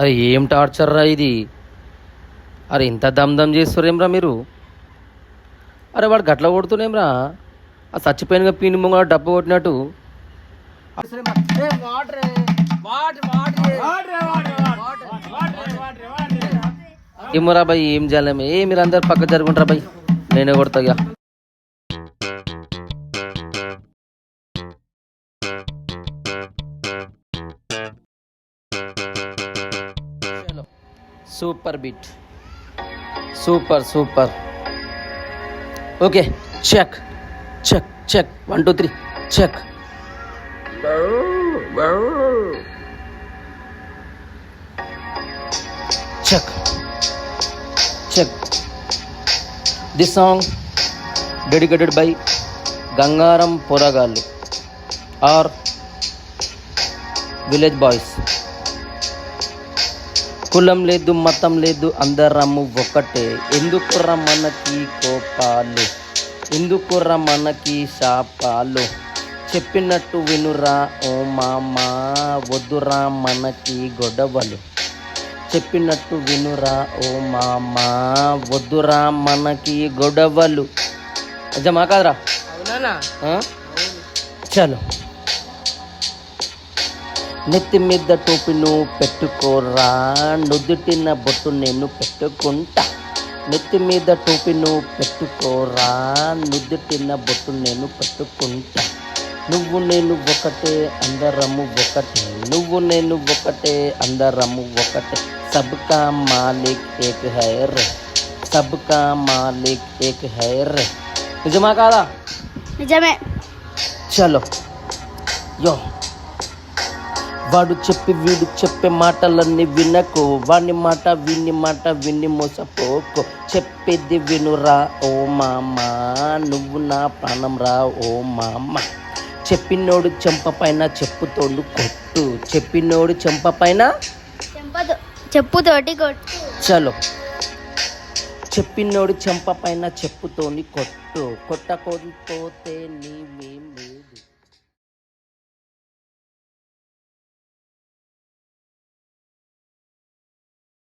అరే ఏం టార్చర్ రా ఇది. అరే ఇంత దమ్ దమ్ చేస్తురేమ్రా మీరు. అరే వాడు గట్ల కొడుతునేమ్రా. ఆ చచ్చిపోయినగా పీని ముంగ డబ్బు కొట్టినట్టు. ఏమోరా బాయ్ ఏం చేయాలేమో. మీరు అందరు పక్క జరుగుంటారా బాయ్, నేనే కొడతా ఇక. Super beat, super super. Okay check check check 1 2 3 check. Check check. This song dedicated by Gangaram పోరగాళ్ళు ఆర్ విలేజ్ బాయ్స్. కులం లేదు మతం లేదు అందరము ఒకటే. ఎందుకుర్రా మనకి కోపాలు, ఎందుకుర్రా మనకి శాపాలు. చెప్పినట్టు వినురా ఓ మామా, వద్దురా మనకి గొడవలు. చెప్పినట్టు వినురా ఓ మామా, వద్దురా మనకి గొడవలు. నిజమా కాదురా? చలో. నెత్తి మీద టోపీ నువ్వు పెట్టుకోరా, నుదుటిన బొట్టు నేను పెట్టుకుంటా. నెత్తి మీద టోపీ నువ్వు పెట్టుకోరా, నుదుటిన బొట్టు నేను పెట్టుకుంటా. నువ్వు నేను ఒకటే అందరము ఒకటే, నువ్వు నేను ఒకటే అందరము ఒకటే. సబ్కా మాలిక్ ఏక్ హై రే, సబ్కా మాలిక్ ఏక్ హై రే. నిజమా కాదా? నిజమే. చలో యో. వాడు చెప్పి వీడు చెప్పే మాటలన్నీ వినకు, వాని మాట విని మాట విని మోసపోకు. చెప్పేది వినురా ఓ మామా, నువ్వు నా ప్రాణం రా ఓ మామ. చెప్పినోడు చెంప పైన చెప్పుతోడు కొట్టు, చెప్పినోడు చెంప పైన చెప్పుతోటి కొట్టు. చలో. చెప్పినోడు చెంప పైన చెప్పుతోని కొట్టు, కొట్టకపోతే నీ